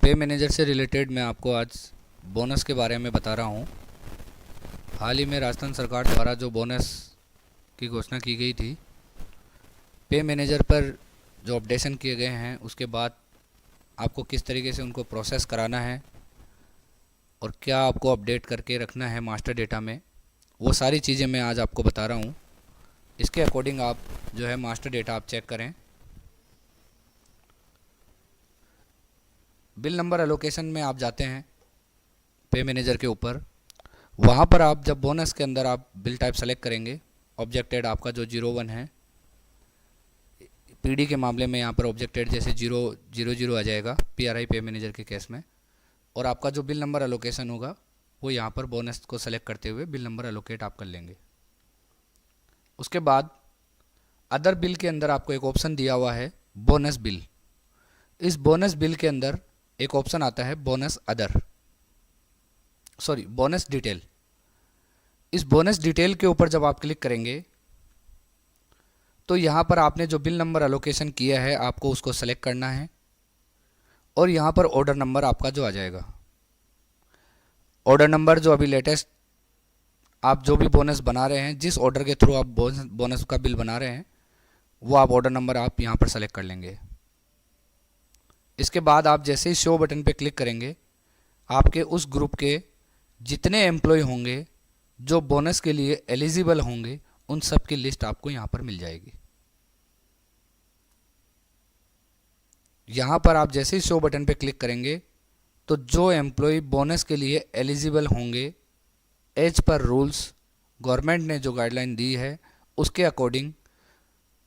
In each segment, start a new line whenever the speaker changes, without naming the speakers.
पे मैनेजर से रिलेटेड मैं आपको आज बोनस के बारे में बता रहा हूँ। हाल ही में राजस्थान सरकार द्वारा जो बोनस की घोषणा की गई थी, पे मैनेजर पर जो अपडेशन किए गए हैं उसके बाद आपको किस तरीके से उनको प्रोसेस कराना है और क्या आपको अपडेट करके रखना है मास्टर डेटा में, वो सारी चीज़ें मैं आज आपको बता रहा हूँ। इसके अकॉर्डिंग आप जो है मास्टर डेटा आप चेक करें। बिल नंबर एलोकेशन में आप जाते हैं पे मैनेजर के ऊपर। वहाँ पर आप जब बोनस के अंदर आप बिल टाइप सेलेक्ट करेंगे, ऑब्जेक्टेड आपका जो 01 है, पीडी के मामले में यहाँ पर ऑब्जेक्टेड जैसे 000 आ जाएगा पीआरआई पे मैनेजर के केस में। और आपका जो बिल नंबर एलोकेशन होगा वो यहाँ पर बोनस को सेलेक्ट करते हुए बिल नंबर एलोकेट आप कर लेंगे। उसके बाद अदर बिल के अंदर आपको एक ऑप्शन दिया हुआ है बोनस बिल। इस बोनस बिल के अंदर एक ऑप्शन आता है बोनस बोनस डिटेल। इस बोनस डिटेल के ऊपर जब आप क्लिक करेंगे तो यहाँ पर आपने जो बिल नंबर एलोकेशन किया है आपको उसको सेलेक्ट करना है और यहाँ पर ऑर्डर नंबर आपका जो आ जाएगा, ऑर्डर नंबर जो अभी लेटेस्ट आप जो भी बोनस बना रहे हैं, जिस ऑर्डर के थ्रू आप बोनस का बिल बना रहे हैं, वो आप ऑर्डर नंबर आप यहाँ पर सेलेक्ट कर लेंगे। इसके बाद आप जैसे ही शो बटन पे क्लिक करेंगे, आपके उस ग्रुप के जितने एम्प्लॉय होंगे जो बोनस के लिए एलिजिबल होंगे उन सब की लिस्ट आपको यहाँ पर मिल जाएगी। यहाँ पर आप जैसे ही शो बटन पे क्लिक करेंगे तो जो एम्प्लॉय बोनस के लिए एलिजिबल होंगे, एज पर रूल्स गवर्नमेंट ने जो गाइडलाइन दी है उसके अकॉर्डिंग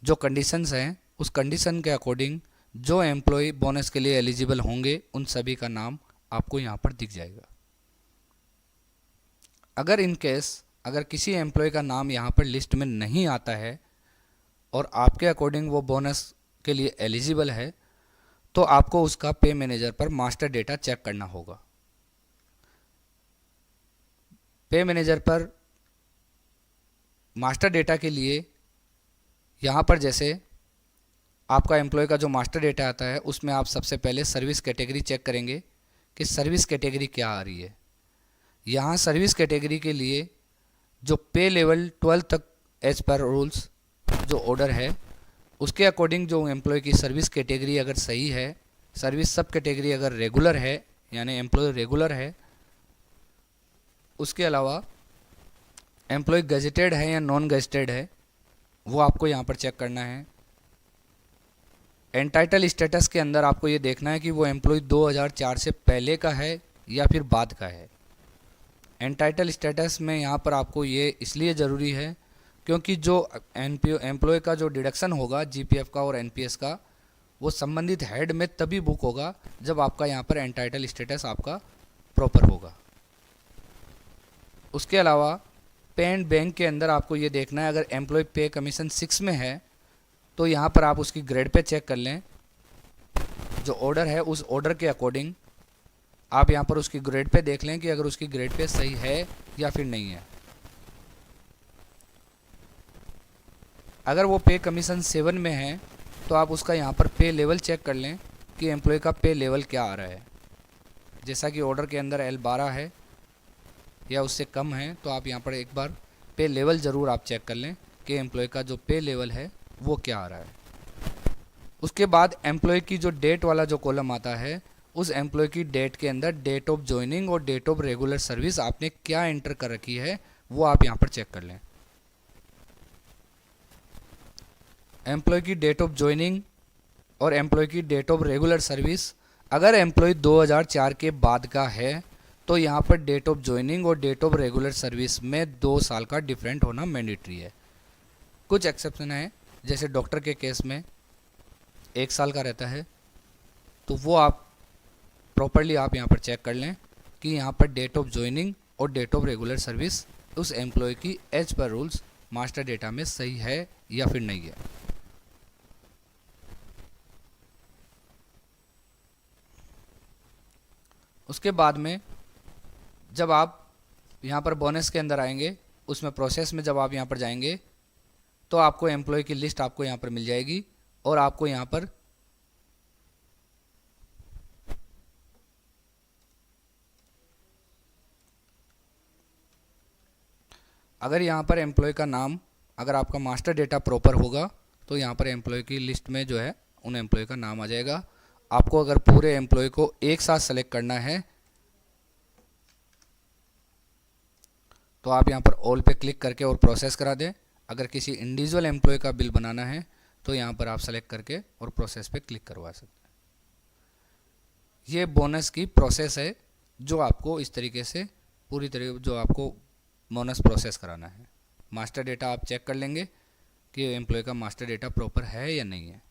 जो कंडीशंस हैं, उस कंडीशन के अकॉर्डिंग जो एम्प्लॉय बोनस के लिए एलिजिबल होंगे उन सभी का नाम आपको यहाँ पर दिख जाएगा। अगर इन केस अगर किसी एम्प्लॉय का नाम यहाँ पर लिस्ट में नहीं आता है और आपके अकॉर्डिंग वो बोनस के लिए एलिजिबल है, तो आपको उसका पे मैनेजर पर मास्टर डेटा चेक करना होगा। पे मैनेजर पर मास्टर डेटा के लिए यहाँ पर जैसे आपका एम्प्लॉय का जो मास्टर डेटा आता है उसमें आप सबसे पहले सर्विस कैटेगरी चेक करेंगे कि सर्विस कैटेगरी क्या आ रही है। यहाँ सर्विस कैटेगरी के लिए जो पे लेवल 12 तक एज पर रूल्स जो ऑर्डर है उसके अकॉर्डिंग जो एम्प्लॉय की सर्विस कैटेगरी अगर सही है, सर्विस सब कैटेगरी अगर रेगुलर है यानी एम्प्लॉय रेगुलर है, उसके अलावा एम्प्लॉय गजेटेड है या नॉन गजेटेड है, वो आपको यहाँ पर चेक करना है। एंटाइटल स्टेटस के अंदर आपको ये देखना है कि वो एम्प्लॉय 2004 से पहले का है या फिर बाद का है। एंटाइटल स्टेटस में यहाँ पर आपको ये इसलिए ज़रूरी है क्योंकि जो एम्प्लॉय का जो डिडक्शन होगा जीपीएफ का और एनपीएस का, वो संबंधित हेड में तभी बुक होगा जब आपका यहाँ पर एंटाइटल स्टेटस आपका प्रॉपर होगा। उसके अलावा पे एंड बैंक के अंदर आपको ये देखना है अगर एम्प्लॉय पे कमीशन 6 में है तो यहाँ पर आप उसकी ग्रेड पे चेक कर लें। जो ऑर्डर है उस ऑर्डर के अकॉर्डिंग आप यहाँ पर उसकी ग्रेड पे देख लें कि अगर उसकी ग्रेड पे सही है या फिर नहीं है। अगर वो पे कमीशन 7 में है तो आप उसका यहाँ पर पे लेवल चेक कर लें कि एम्प्लॉय का पे लेवल क्या आ रहा है। जैसा कि ऑर्डर के अंदर L12 है या उससे कम है तो आप यहाँ पर एक बार पे लेवल ज़रूर आप चेक कर लें कि एम्प्लॉय का जो पे लेवल है वो क्या आ रहा है। उसके बाद एम्प्लॉय की जो डेट वाला जो कॉलम आता है, उस एम्प्लॉय की डेट के अंदर डेट ऑफ ज्वाइनिंग और डेट ऑफ रेगुलर सर्विस आपने क्या एंटर कर रखी है वो आप यहाँ पर चेक कर लें। एम्प्लॉय की डेट ऑफ ज्वाइनिंग और एम्प्लॉय की डेट ऑफ रेगुलर सर्विस, अगर एम्प्लॉय 2004 के बाद का है तो यहाँ पर डेट ऑफ ज्वाइनिंग और डेट ऑफ रेगुलर सर्विस में 2 साल का डिफरेंट होना मैंडेटरी है। कुछ एक्सेप्शन है, जैसे डॉक्टर के केस में 1 साल का रहता है, तो वो आप प्रॉपरली आप यहाँ पर चेक कर लें कि यहाँ पर डेट ऑफ ज्वाइनिंग और डेट ऑफ रेगुलर सर्विस उस एम्प्लॉय की एज पर रूल्स मास्टर डेटा में सही है या फिर नहीं है। उसके बाद में जब आप यहाँ पर बोनस के अंदर आएंगे, उसमें प्रोसेस में जब आप यहाँ पर जाएंगे तो आपको एम्प्लॉय की लिस्ट आपको यहाँ पर मिल जाएगी और आपको यहाँ पर अगर यहाँ पर एम्प्लॉय का नाम, अगर आपका मास्टर डेटा प्रॉपर होगा तो यहाँ पर एम्प्लॉय की लिस्ट में जो है उन एम्प्लॉय का नाम आ जाएगा। आपको अगर पूरे एम्प्लॉय को एक साथ सेलेक्ट करना है तो आप यहाँ पर ऑल पे क्लिक करके और प्रोसेस करा दें। अगर किसी इंडिविजुअल एम्प्लॉय का बिल बनाना है तो यहाँ पर आप सेलेक्ट करके और प्रोसेस पे क्लिक करवा सकते हैं। ये बोनस की प्रोसेस है जो आपको इस तरीके से पूरी तरह जो आपको बोनस प्रोसेस कराना है। मास्टर डेटा आप चेक कर लेंगे कि एम्प्लॉय का मास्टर डेटा प्रॉपर है या नहीं है।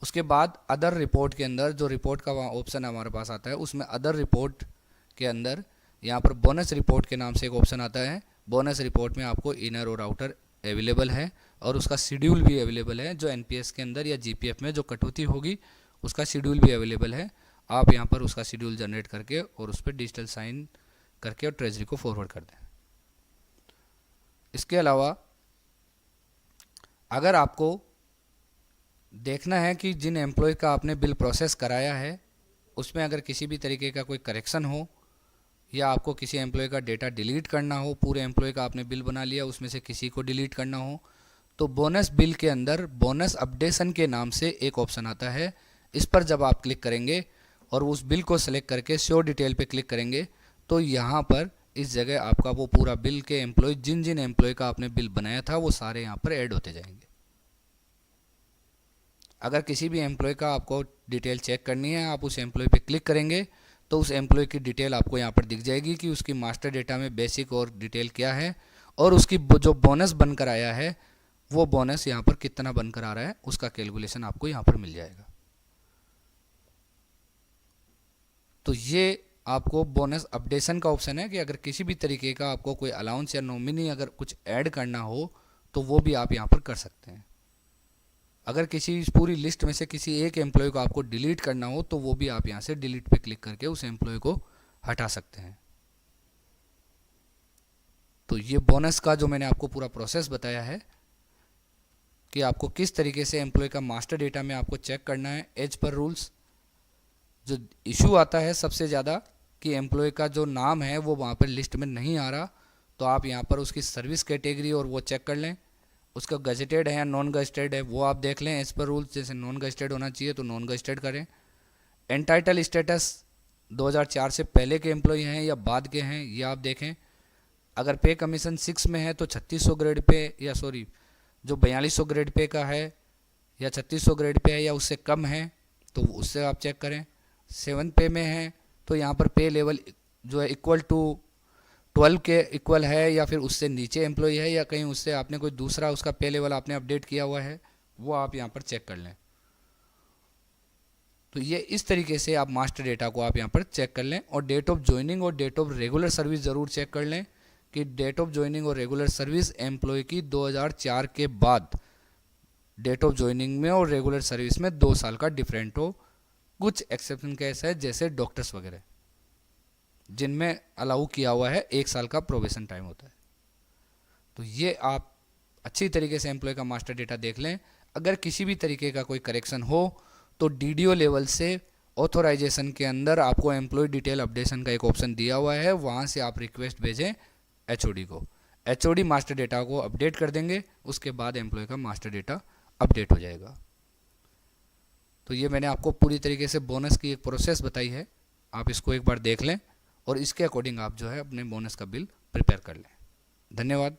उसके बाद अदर रिपोर्ट के अंदर जो रिपोर्ट का ऑप्शन हमारे पास आता है उसमें अदर रिपोर्ट के अंदर यहाँ पर बोनस रिपोर्ट के नाम से एक ऑप्शन आता है। बोनस रिपोर्ट में आपको इनर और आउटर अवेलेबल है और उसका शेड्यूल भी अवेलेबल है। जो एनपीएस के अंदर या जीपीएफ में जो कटौती होगी उसका शेड्यूल भी अवेलेबल है। आप यहाँ पर उसका शेड्यूल जनरेट करके और उस पर डिजिटल साइन करके और ट्रेजरी को फॉरवर्ड कर दें। इसके अलावा अगर आपको देखना है कि जिन एम्प्लॉय का आपने बिल प्रोसेस कराया है उसमें अगर किसी भी तरीके का कोई करेक्शन हो या आपको किसी एम्प्लॉय का डेटा डिलीट करना हो, पूरे एम्प्लॉय का आपने बिल बना लिया उसमें से किसी को डिलीट करना हो, तो बोनस बिल के अंदर बोनस अपडेशन के नाम से एक ऑप्शन आता है। इस पर जब आप क्लिक करेंगे और उस बिल को सेलेक्ट करके शो डिटेल पे क्लिक करेंगे तो यहाँ पर इस जगह आपका वो पूरा बिल के एम्प्लॉय जिन जिन एम्प्लॉय का आपने बिल बनाया था वो सारे यहाँ पर ऐड होते जाएंगे। अगर किसी भी एम्प्लॉय का आपको डिटेल चेक करनी है, आप उस एम्प्लॉय पे क्लिक करेंगे तो उस एम्प्लॉय की डिटेल आपको यहाँ पर दिख जाएगी कि उसकी मास्टर डेटा में बेसिक और डिटेल क्या है और उसकी जो बोनस बनकर आया है वो बोनस यहाँ पर कितना बनकर आ रहा है उसका कैलकुलेशन आपको यहाँ पर मिल जाएगा। तो ये आपको बोनस अपडेशन का ऑप्शन है कि अगर किसी भी तरीके का आपको कोई अलाउंस या नॉमिनी अगर कुछ ऐड करना हो तो वो भी आप यहाँ पर कर सकते हैं। अगर किसी पूरी लिस्ट में से किसी एक एम्प्लॉय को आपको डिलीट करना हो तो वो भी आप यहाँ से डिलीट पे क्लिक करके उस एम्प्लॉय को हटा सकते हैं। तो ये बोनस का जो मैंने आपको पूरा प्रोसेस बताया है कि आपको किस तरीके से एम्प्लॉय का मास्टर डेटा में आपको चेक करना है एज पर रूल्स। जो इशू आता है सबसे ज़्यादा कि एम्प्लॉय का जो नाम है वो वहाँ पर लिस्ट में नहीं आ रहा, तो आप यहाँ पर उसकी सर्विस कैटेगरी और वो चेक कर लें, उसका गजेटेड है या नॉन गजेटेड है वो आप देख लें एज पर रूल्स। जैसे नॉन गजेटेड होना चाहिए तो नॉन गजेटेड करें। एंटाइटल स्टेटस 2004 से पहले के एम्प्लॉय हैं या बाद के हैं ये आप देखें। अगर पे कमीशन 6 में है तो 3600 ग्रेड पे या सॉरी जो 4200 ग्रेड पे का है या 3600 ग्रेड पे है या उससे कम है तो उससे आप चेक करें। 7 पे में है तो यहाँ पर पे लेवल जो है इक्वल टू 12 के इक्वल है या फिर उससे नीचे एम्प्लॉय है या कहीं उससे आपने कोई दूसरा उसका पे लेवल आपने अपडेट किया हुआ है वो आप यहाँ पर चेक कर लें। तो ये इस तरीके से आप मास्टर डेटा को आप यहाँ पर चेक कर लें। और डेट ऑफ ज्वाइनिंग और डेट ऑफ रेगुलर सर्विस ज़रूर चेक कर लें कि डेट ऑफ ज्वाइनिंग और रेगुलर सर्विस एम्प्लॉय की 2004 के बाद डेट ऑफ ज्वाइनिंग में और रेगुलर सर्विस में 2 साल का डिफरेंट हो। कुछ एक्सेप्शन केस है जैसे डॉक्टर्स वगैरह जिनमें अलाउ किया हुआ है 1 साल का प्रोबेशन टाइम होता है। तो ये आप अच्छी तरीके से एम्प्लॉय का मास्टर डेटा देख लें। अगर किसी भी तरीके का कोई करेक्शन हो तो डीडीओ लेवल से ऑथोराइजेशन के अंदर आपको एम्प्लॉय डिटेल अपडेशन का एक ऑप्शन दिया हुआ है, वहाँ से आप रिक्वेस्ट भेजें एचओडी को। एचओडी मास्टर डेटा को अपडेट कर देंगे, उसके बाद एम्प्लॉय का मास्टर डेटा अपडेट हो जाएगा। तो ये मैंने आपको पूरी तरीके से बोनस की एक प्रोसेस बताई है, आप इसको एक बार देख लें और इसके अकॉर्डिंग आप जो है अपने बोनस का बिल प्रिपेयर कर लें। धन्यवाद।